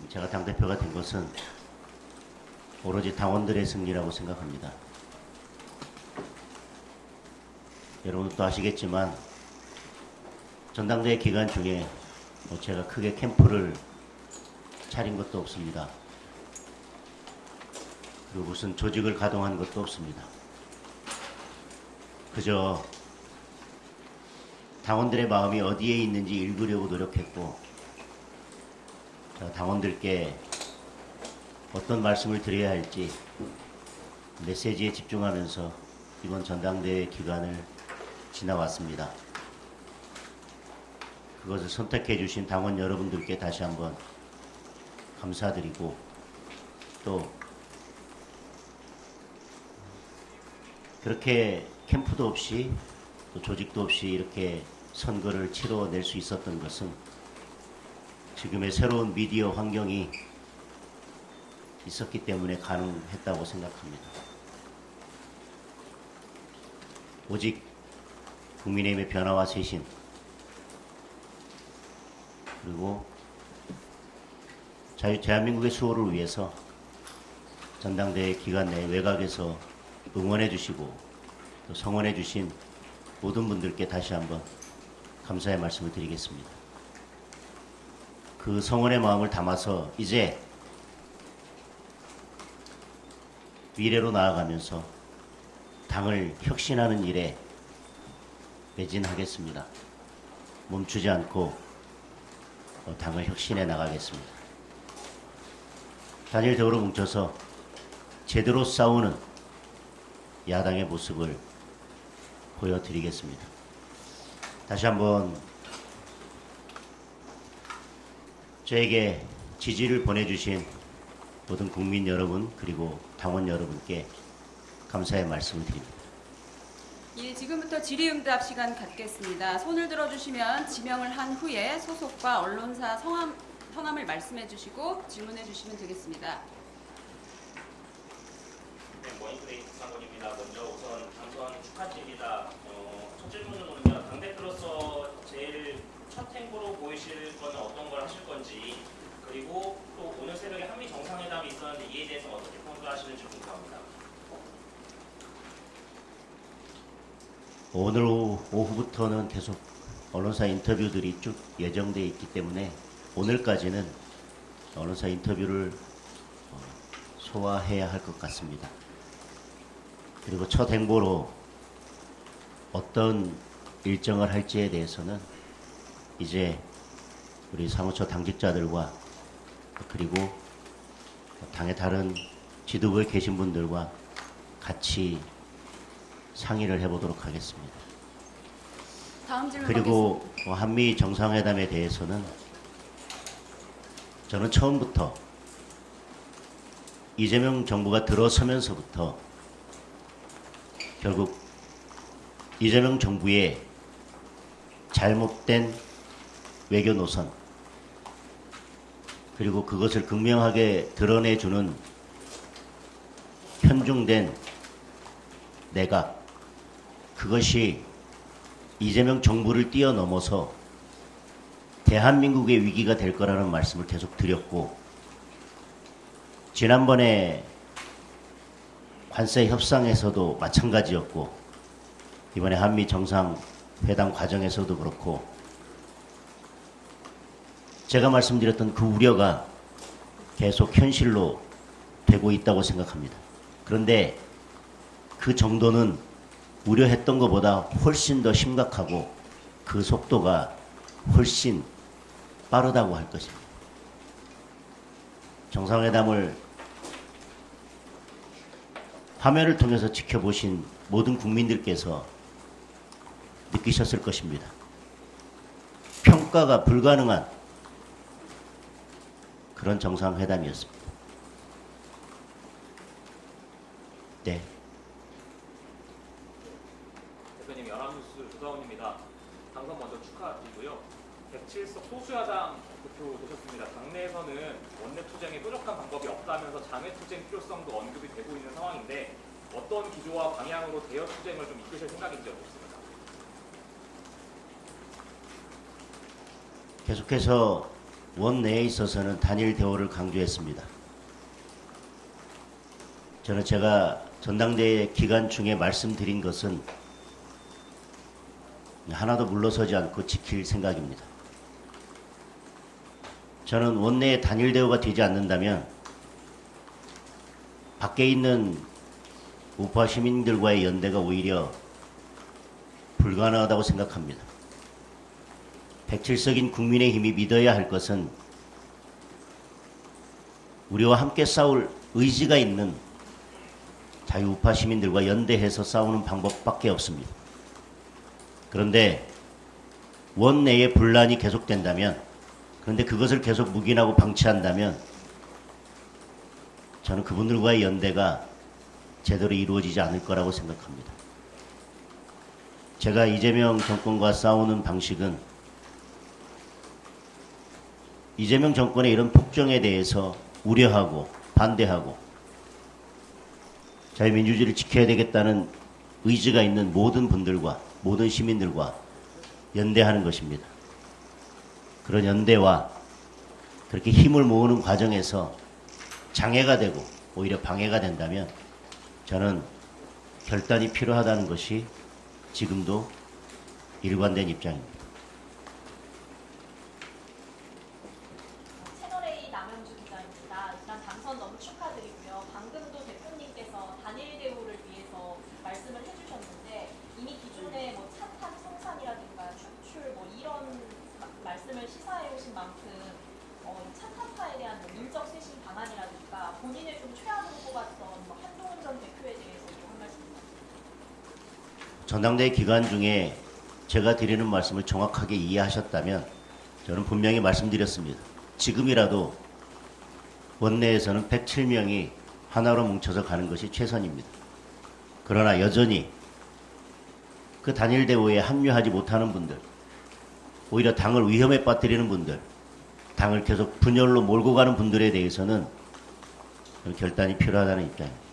제가 당대표가 된 것은 오로지 당원들의 승리라고 생각합니다. 여러분도 아시겠지만 전당대회 기간 중에 제가 크게 캠프를 차린 것도 없습니다. 그리고 무슨 조직을 가동한 것도 없습니다. 그저 당원들의 마음이 어디에 있는지 읽으려고 노력했고, 당원들께 어떤 말씀을 드려야 할지 메시지에 집중하면서 이번 전당대회 기간을 지나왔습니다. 그것을 선택해 주신 당원 여러분들께 다시 한번 감사드리고, 또 그렇게 캠프도 없이 또 조직도 없이 이렇게 선거를 치러낼 수 있었던 것은 지금의 새로운 미디어 환경이 있었기 때문에 가능했다고 생각합니다. 오직 국민의힘의 변화와 쇄신, 그리고 대한민국의 수호를 위해서 전당대회 기간 내 외곽에서 응원해 주시고 또 성원해 주신 모든 분들께 다시 한번 감사의 말씀을 드리겠습니다. 그 성원의 마음을 담아서 이제 미래로 나아가면서 당을 혁신하는 일에 매진하겠습니다. 멈추지 않고 당을 혁신해 나가겠습니다. 단일 대우로 뭉쳐서 제대로 싸우는 야당의 모습을 보여드리겠습니다. 다시 한번 저에게 지지를 보내주신 모든 국민 여러분 그리고 당원 여러분께 감사의 말씀을 드립니다. 예, 지금부터 질의응답 시간 갖겠습니다. 손을 들어주시면 지명을 한 후에 소속과 언론사 성함을 말씀해 주시고 질문해 주시면 되겠습니다. 네, 모닝투데이 박상권입니다. 먼저 우선 당선 축하드립니다. 첫 질문으로는요, 당대표로서 제일 첫 행보로 보이실 거는 어떤 걸 하실 건지, 그리고 또 오늘 새벽에 한미 정상회담이 있었는데 이에 대해서 어떻게 평가하시는지 궁금합니다. 오늘 오후부터는 계속 언론사 인터뷰들이 쭉 예정되어 있기 때문에 오늘까지는 언론사 인터뷰를 소화해야 할 것 같습니다. 그리고 첫 행보로 어떤 일정을 할지에 대해서는 이제 우리 사무처 당직자들과 그리고 당의 다른 지도부에 계신 분들과 같이 상의를 해보도록 하겠습니다. 다음 질문 그리고 받겠습니다. 한미 정상회담에 대해서는 저는 처음부터 이재명 정부가 들어서면서부터 결국 이재명 정부의 잘못된 외교 노선, 그리고 그것을 극명하게 드러내주는 편중된 내각, 그것이 이재명 정부를 뛰어넘어서 대한민국의 위기가 될 거라는 말씀을 계속 드렸고, 지난번에 관세 협상에서도 마찬가지였고, 이번에 한미 정상회담 과정에서도 그렇고, 제가 말씀드렸던 그 우려가 계속 현실로 되고 있다고 생각합니다. 그런데 그 정도는 우려했던 것보다 훨씬 더 심각하고 그 속도가 훨씬 빠르다고 할 것입니다. 정상회담을 화면을 통해서 지켜보신 모든 국민들께서 느끼셨을 것입니다. 평가가 불가능한 그런 정상회담이었습니다. 네. 대표님, 연합뉴스 조사원입니다. 당선 먼저 축하드리고요. 107석 소수야당 대표 되셨습니다. 당내에서는 원내 투쟁에 뾰족한 방법이 없다면서 장외 투쟁 필요성도 언급이 되고 있는 상황인데 어떤 기조와 방향으로 대여 투쟁을 좀 이끄실 생각인지 여쭙습니다. 계속해서 원내에 있어서는 단일 대우를 강조했습니다. 저는 제가 전당대회 기간 중에 말씀드린 것은 하나도 물러서지 않고 지킬 생각입니다. 저는 원내에 단일 대우가 되지 않는다면 밖에 있는 우파 시민들과의 연대가 오히려 불가능하다고 생각합니다. 107석인 국민의힘이 믿어야 할 것은 우리와 함께 싸울 의지가 있는 자유우파 시민들과 연대해서 싸우는 방법밖에 없습니다. 그런데 원내에 분란이 계속된다면, 그런데 그것을 계속 묵인하고 방치한다면 저는 그분들과의 연대가 제대로 이루어지지 않을 거라고 생각합니다. 제가 이재명 정권과 싸우는 방식은 이재명 정권의 이런 폭정에 대해서 우려하고 반대하고 자유민주주의를 지켜야 되겠다는 의지가 있는 모든 분들과 모든 시민들과 연대하는 것입니다. 그런 연대와 그렇게 힘을 모으는 과정에서 장애가 되고 오히려 방해가 된다면 저는 결단이 필요하다는 것이 지금도 일관된 입장입니다. 채널A 남현주 기자입니다. 일단 당선 너무 축하드리고요. 방금도 대표님께서 단일 대우를 위해서 말씀을 해주셨는데 이미 기존에 뭐 차탄 성산이라든가 추출 뭐 이런 말씀을 시사해 오신 만큼 차탄파에 대한 뭐 민적 쇄신 방안이라든가 본인을 좀 최악으로 꼽았던 뭐 한동훈 전 대표에 대해서 한 말씀 부탁드립니다. 전당대회 기간 중에 제가 드리는 말씀을 정확하게 이해하셨다면 저는 분명히 말씀드렸습니다. 지금이라도 원내에서는 107명이 하나로 뭉쳐서 가는 것이 최선입니다. 그러나 여전히 그 단일 대우에 합류하지 못하는 분들, 오히려 당을 위험에 빠뜨리는 분들, 당을 계속 분열로 몰고 가는 분들에 대해서는 결단이 필요하다는 입장입니다.